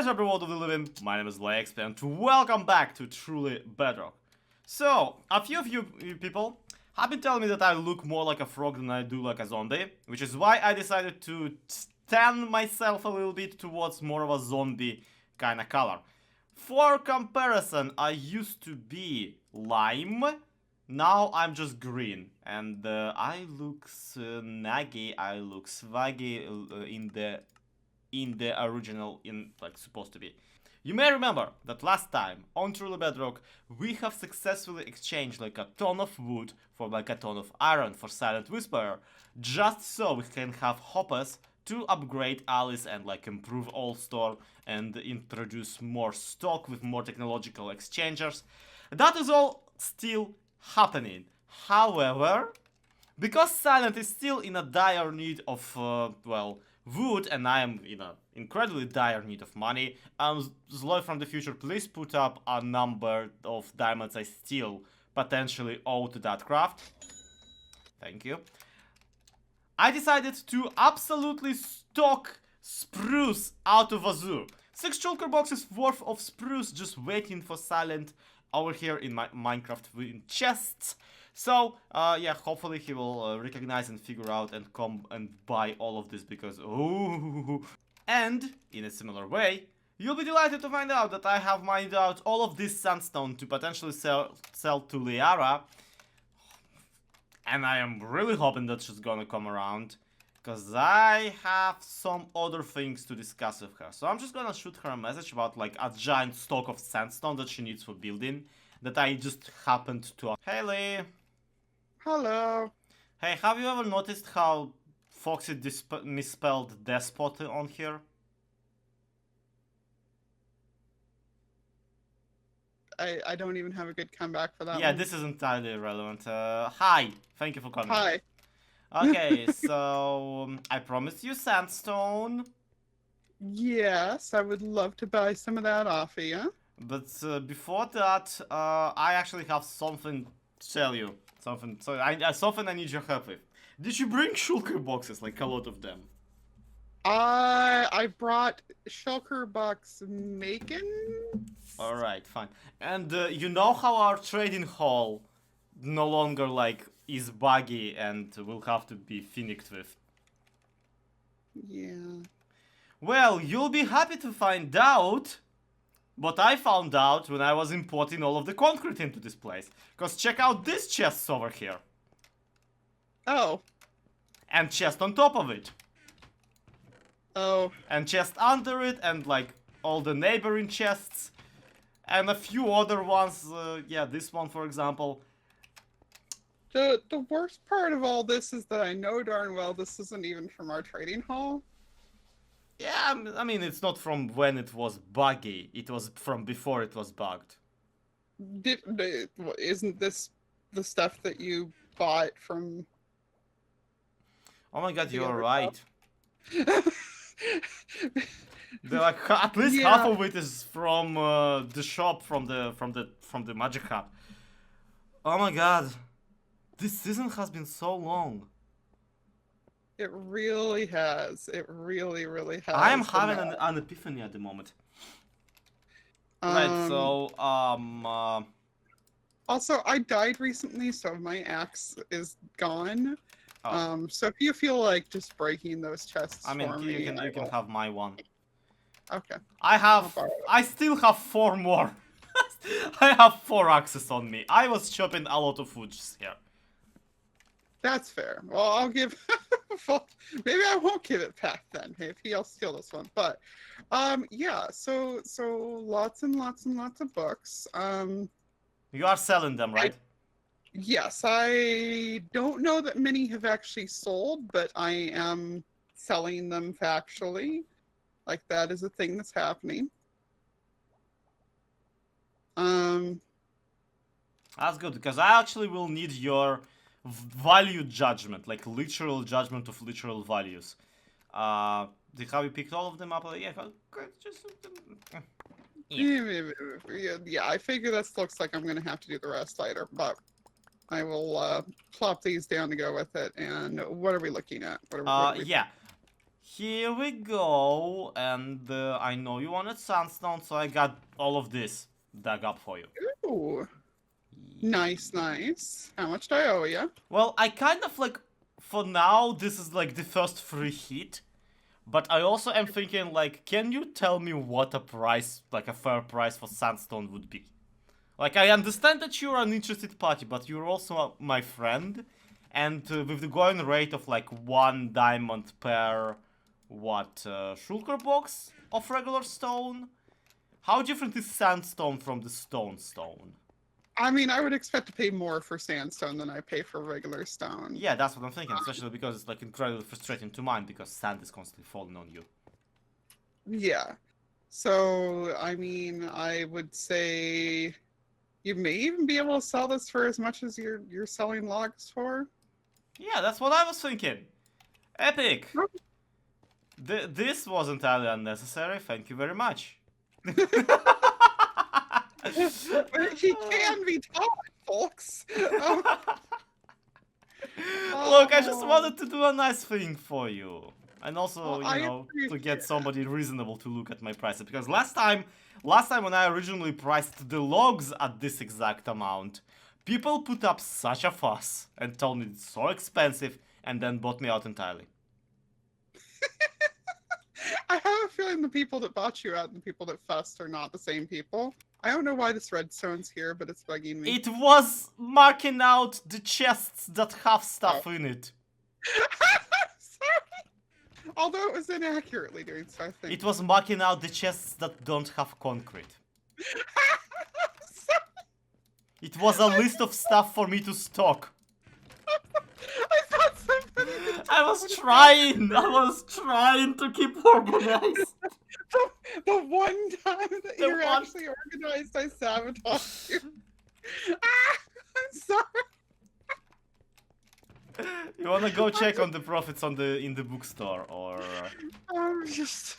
up, world of the living? My name is Lex, and welcome back to Truly Bedrock. So, a few of you people have been telling me that I look more like a frog than I do like a zombie, which is why I decided to stand myself a little bit towards more of a zombie kind of color. For comparison, I used to be lime, now I'm just green, and I look snaggy, I look swaggy in the original, supposed to be. You may remember that last time on Truly Bedrock we have successfully exchanged like a ton of wood for like a ton of iron for Silent Whisperer, just so we can have hoppers to upgrade Alice and like improve Old Store and introduce more stock with more technological exchangers. That is all still happening. However, because Silent is still in a dire need of, wood, and I am in an incredibly dire need of money, Zloy from the future, please put up a number of diamonds I still potentially owe to that craft. Thank you. I decided to absolutely stock spruce out of a zoo. 6 shulker boxes worth of spruce just waiting for Silent over here in my Minecraft in chests. So, yeah, hopefully he will recognize and figure out and come and buy all of this because, ooh. And, in a similar way, you'll be delighted to find out that I have mined out all of this sandstone to potentially sell to Liara. And I am really hoping that she's gonna come around, because I have some other things to discuss with her. So I'm just gonna shoot her a message about like a giant stock of sandstone that she needs for building that I just happened to... Hey Lee! Hello. Hey, have you ever noticed how Foxy misspelled despot on here? I don't even have a good comeback for that Yeah, one. this is entirely irrelevant. Hi, thank you for coming. Hi. Okay, so I promised you sandstone. Yes, I would love to buy some of that off of you. But before that, I actually have something to tell you. Something I need your help with. Did you bring shulker boxes, like a lot of them? I brought shulker box making. All right, fine. And you know how our trading hall no longer like is buggy and will have to be finished with? Yeah. Well, you'll be happy to find out. But I found out when I was importing all of the concrete into this place. Because check out this chest over here. Oh. And chest on top of it. Oh. And chest under it, and like all the neighboring chests. And a few other ones, yeah, this one for example. The worst part of all this is that I know darn well this isn't even from our trading hall. Yeah, I mean, it's not from when it was buggy. It was from before it was bugged. Isn't this the stuff that you bought from... Oh my god, you're right. Like at least half of it is from the shop from the Magic Hub. Oh my god, this season has been so long. It really has. It really, really has. I am having an epiphany at the moment. Right, so also, I died recently, so my axe is gone. Oh. So if you feel like just breaking those chests I mean, for you me, can have my one. Okay. I still have 4 more. I have 4 axes on me. I was chopping a lot of wood here. That's fair. Well, I'll give... maybe I won't give it back then. Maybe I'll steal this one. But, yeah, so lots and lots and lots of books. You are selling them, right? Yes, I don't know that many have actually sold, but I am selling them factually. Like, that is a thing that's happening. That's good, because I actually will need your value judgment, like literal judgment of literal values. Have you picked all of them up? Yeah, just... Yeah, I figure this looks like I'm going to have to do the rest later, but I will plop these down to go with it. And what are we looking at? Yeah. Here we go, and I know you wanted sandstone, so I got all of this dug up for you. Ooh, nice, nice. How much do I owe you? Well, I kind of like, for now, this is like the first free hit, but I also am thinking like, can you tell me what a price, like a fair price for sandstone would be? Like, I understand that you're an interested party, but you're also my friend, and with the going rate of like 1 diamond per, what, shulker box of regular stone? How different is sandstone from the stone? I mean, I would expect to pay more for sandstone than I pay for regular stone. Yeah, that's what I'm thinking, especially because it's like incredibly frustrating to mine because sand is constantly falling on you. Yeah. So, I mean, I would say you may even be able to sell this for as much as you're selling logs for. Yeah, that's what I was thinking. Epic! This was entirely unnecessary, thank you very much. He can be taught, folks. Look, I just wanted to do a nice thing for you. And also, Well, you know, to appreciate get somebody reasonable to look at my prices. Because last time when I originally priced the logs at this exact amount, people put up such a fuss and told me it's so expensive and then bought me out entirely. I have a feeling the people that bought you out and the people that fussed are not the same people. I don't know why this redstone's here, but it's bugging me. It was marking out the chests that have stuff in it. Sorry. Although it was inaccurately doing so, I think. It was marking out the chests that don't have concrete. Sorry. It was a list of stuff for me to stock. I thought somebody would I was trying to keep organized. the one time that The you're one- actually organized, I sabotaged you. I'm sorry. You wanna go check on the profits on in the bookstore or? I'm just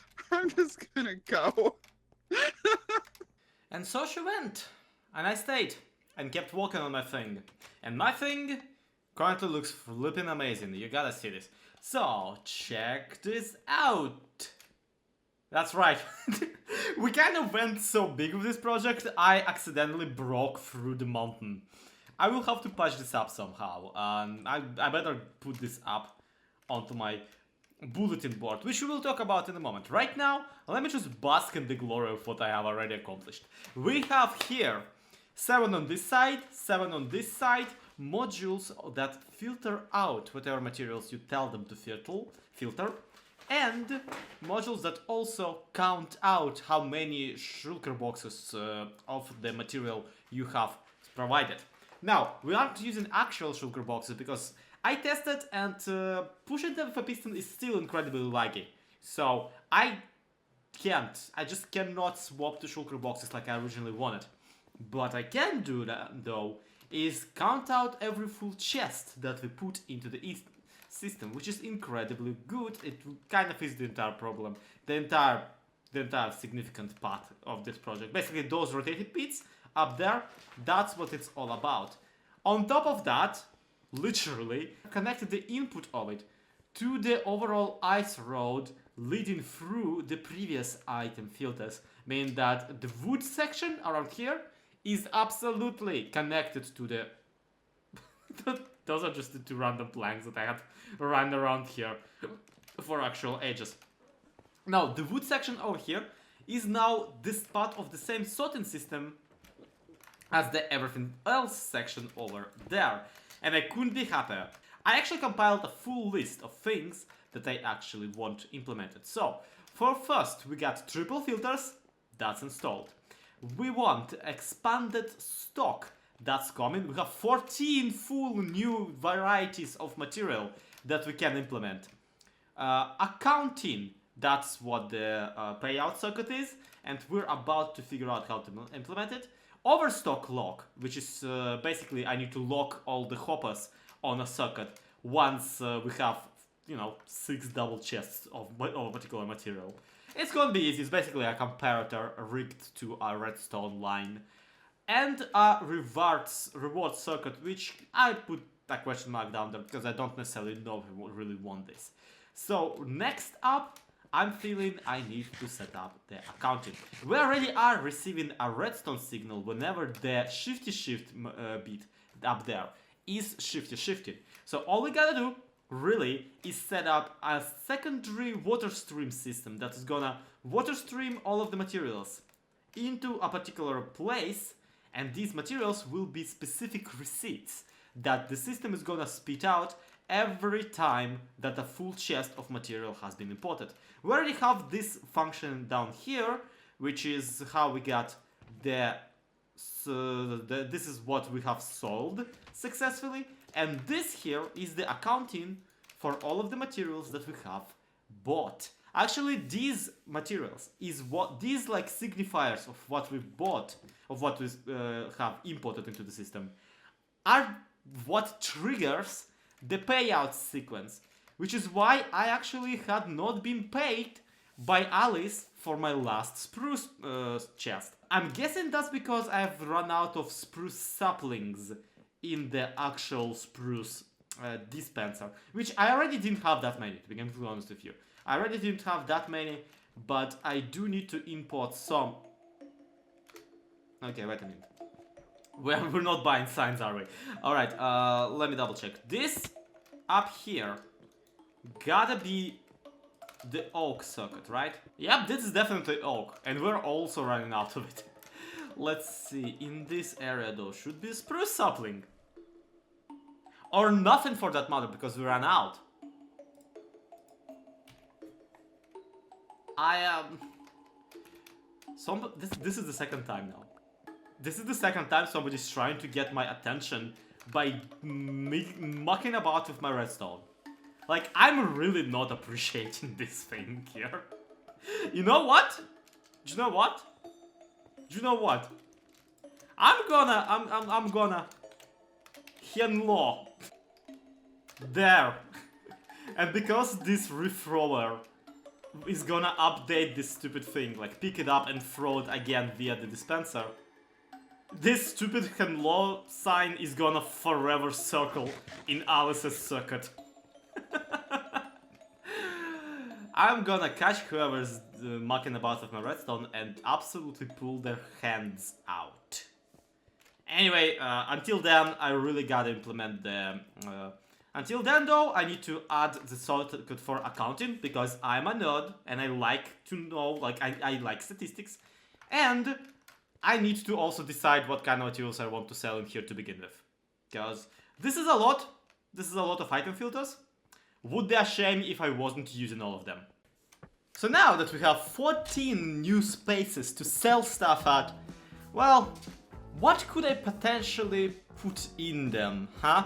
gonna go. And so she went, and I stayed and kept working on my thing, and my thing currently looks flipping amazing. You gotta see this. So check this out. That's right. We kind of went so big with this project, I accidentally broke through the mountain. I will have to patch this up somehow. I better put this up onto my bulletin board, which we will talk about in a moment. Right now, let me just bask in the glory of what I have already accomplished. We have here 7 on this side, 7 on this side, modules that filter out whatever materials you tell them to filter, and modules that also count out how many shulker boxes of the material you have provided. Now, we aren't using actual shulker boxes because I tested and pushing them with a piston is still incredibly laggy. So I just cannot swap to shulker boxes like I originally wanted. But I can do that though is count out every full chest that we put into the system, which is incredibly good. It kind of is the entire problem, the entire significant part of this project. Basically, those rotated pits up there, that's what it's all about. On top of that, literally connected the input of it to the overall ice road leading through the previous item filters, meaning that the wood section around here is absolutely connected to the those are just the 2 random planks that I had run around here for actual edges. Now the wood section over here is now this part of the same sorting system as the everything else section over there, and I couldn't be happier. I actually compiled a full list of things that I actually want implemented. So for first we got triple filters, that's installed. We want expanded stock, that's coming. We have 14 full new varieties of material that we can implement. Accounting, that's what the payout circuit is, and we're about to figure out how to implement it. Overstock lock, which is basically I need to lock all the hoppers on a circuit once we have, 6 double chests of a particular material. It's gonna be easy. It's basically a comparator rigged to a redstone line. And a reward circuit, which I put a question mark down there because I don't necessarily know if we really want this. So next up, I'm feeling I need to set up the accounting. We already are receiving a redstone signal whenever the shifty shift bit up there is shifted. So all we gotta do really is set up a secondary water stream system that is gonna water stream all of the materials into a particular place, and these materials will be specific receipts that the system is gonna spit out every time that a full chest of material has been imported. We already have this function down here, which is how we got this is what we have sold successfully, and this here is the accounting for all of the materials that we have bought. Actually, these materials is what these like signifiers of what we've bought, of what we have imported into the system, are what triggers the payout sequence, which is why I actually had not been paid by Alice for my last spruce chest. I'm guessing that's because I've run out of spruce saplings in the actual spruce dispenser, which I already didn't have that many, to be completely honest with you. I already didn't have that many, but I do need to import some. Okay, wait a minute. We're not buying signs, are we? Alright, let me double check. This up here gotta be the oak circuit, right? Yep, this is definitely oak, and we're also running out of it. Let's see, in this area though, should be spruce sapling. Or nothing for that matter, because we ran out. This is the second time now. This is the second time somebody's trying to get my attention by mucking about with my redstone. Like, I'm really not appreciating this thing here. You know what? Do you know what? Do you know what? I'm gonna Hienlo. There. And because this reef roller is gonna update this stupid thing, like pick it up and throw it again via the dispenser, this stupid Hienlo sign is gonna forever circle in Alice's circuit. I'm gonna catch whoever's mucking about with my redstone and absolutely pull their hands out. Anyway, until then, I really gotta implement the... until then, though, I need to add the circuit for accounting, because I'm a nerd, and I like to know, like, I like statistics. And I need to also decide what kind of materials I want to sell in here to begin with. Because this is a lot of item filters. Would be a shame if I wasn't using all of them. So now that we have 14 new spaces to sell stuff at, well, what could I potentially put in them, huh?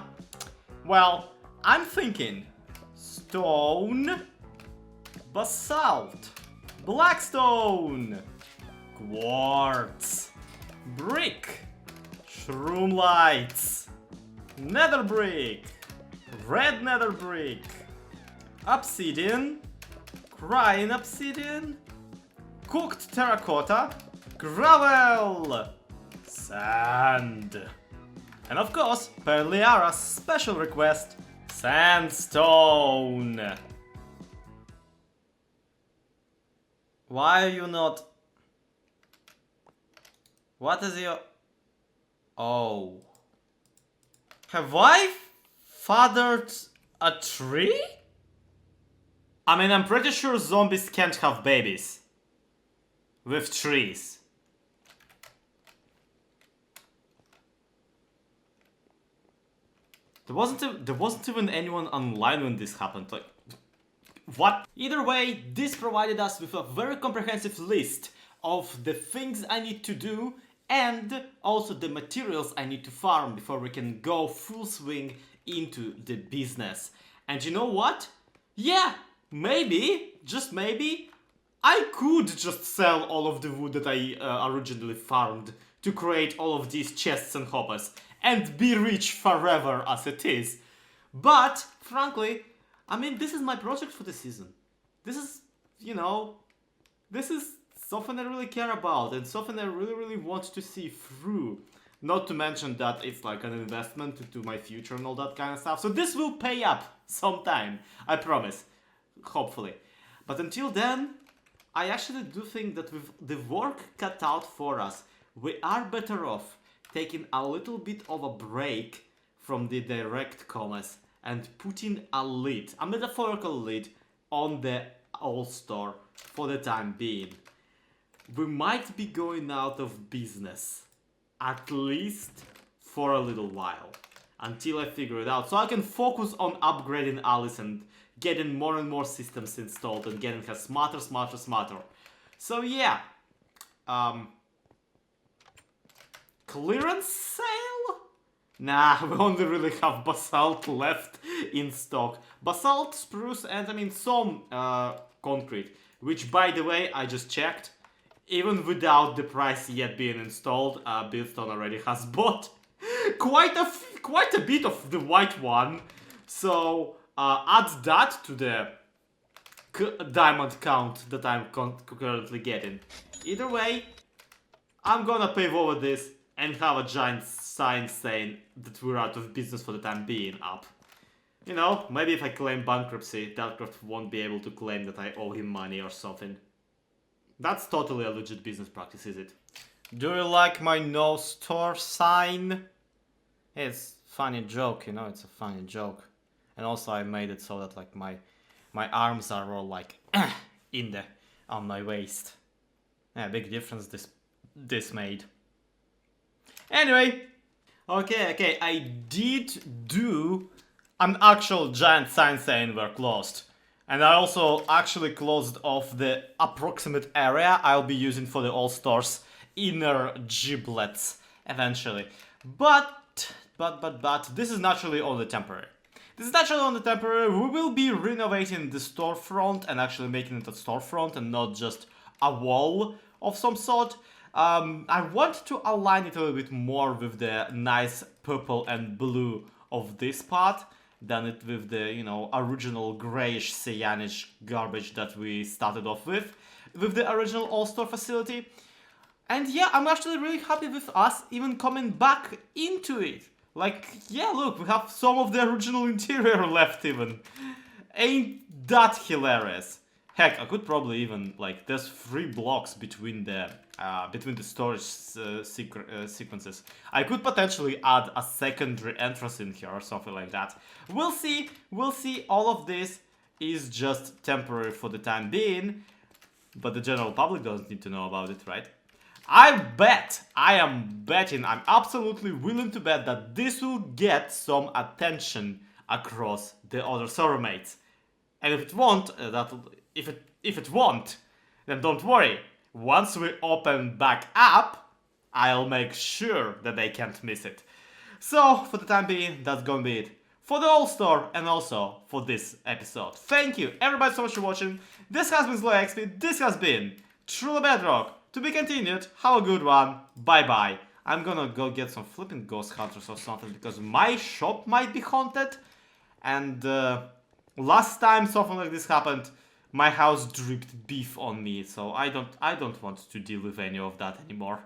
Well, I'm thinking stone, basalt, blackstone, quartz, brick, shroom lights, nether brick, red nether brick, obsidian, crying obsidian, cooked terracotta, gravel, sand, and of course, per Liara's special request, sandstone. Why are you not... What is your... Oh. Have I fathered a tree? I mean, I'm pretty sure zombies can't have babies with trees. There wasn't even anyone online when this happened. Like, what? Either way, this provided us with a very comprehensive list of the things I need to do and also the materials I need to farm before we can go full swing into the business. And you know what? Yeah, maybe, just maybe, I could just sell all of the wood that I originally farmed to create all of these chests and hoppers and be rich forever as it is. But, frankly, I mean, this is my project for the season. This is, you know, this is something I really care about and something I really want to see through. Not to mention that it's like an investment into my future and all that kind of stuff. So this will pay up sometime, I promise. hopefully. But until then, I actually do think that with the work cut out for us, we are better off taking a little bit of a break from the direct commerce and putting a lid, a metaphorical lid, on the All-Store for the time being. We might be going out of business, at least for a little while, until I figure it out, so I can focus on upgrading Alice and getting more and more systems installed and getting her smarter. So yeah, clearance sale? Nah, we only really have basalt left in stock. Basalt, spruce, and I mean some concrete, which by the way, I just checked. Even without the price yet being installed, Buildstone already has bought quite a bit of the white one. So add that to the diamond count that I'm currently getting. Either way, I'm gonna pave over this and have a giant sign saying that we're out of business for the time being up. You know, maybe if I claim bankruptcy, Delcraft won't be able to claim that I owe him money or something. That's totally a legit business practice, is it? Do you like my no store sign? It's a funny joke, you know, it's a funny joke. And also I made it so that like my arms are all like on my waist. Yeah, big difference this made. Anyway, okay, I did do an actual giant sign saying we're closed. And I also actually closed off the approximate area I'll be using for the All-Stars inner giblets eventually. But this is naturally only temporary. We will be renovating the storefront and actually making it a storefront and not just a wall of some sort. I want to align it a little bit more with the nice purple and blue of this part than it with the, you know, original grayish cyanish garbage that we started off with the original All-Star facility. And yeah, I'm actually really happy with us even coming back into it. Like, yeah, look, we have some of the original interior left even. Ain't that hilarious? Heck, I could probably even, like, there's 3 blocks between the storage sequences. I could potentially add a secondary entrance in here or something like that. We'll see. All of this is just temporary for the time being, but the general public doesn't need to know about it, right? I'm absolutely willing to bet that this will get some attention across the other server mates. And if it won't, if it won't, then don't worry. Once we open back up, I'll make sure that they can't miss it. So, for the time being, that's gonna be it for the All-Star and also for this episode. Thank you everybody so much for watching. This has been SlowXP, this has been Truly Bedrock. To be continued, have a good one, bye bye. I'm gonna go get some flipping ghost hunters or something because my shop might be haunted. And last time something like this happened, my house dripped beef on me, so I don't want to deal with any of that anymore.